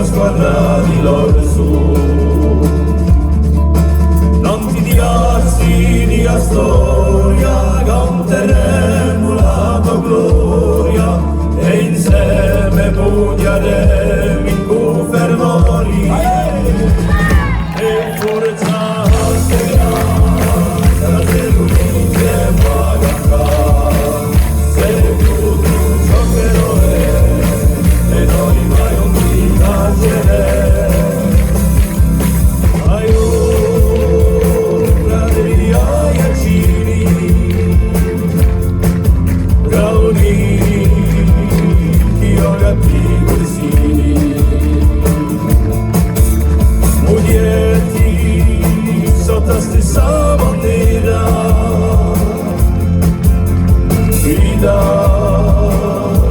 Squadra di lassù, non ti diasti di storia, canteremo la tua gloria e insieme pugneremo in fermoni e forza speranza se l'unite a cantare, se tu ciò che lo è e noi mai non ti lasceremo. Stessa bandiera grida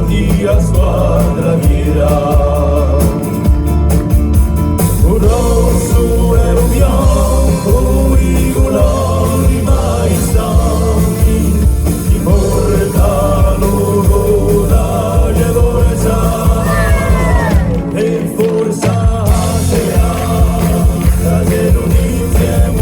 di a squadra vera, un rosso e un bianco i colori mai stanchi ti portano la leggerezza e forza speranza che non insieme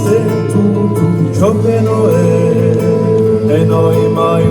se tutto ciò che noi è e noi mai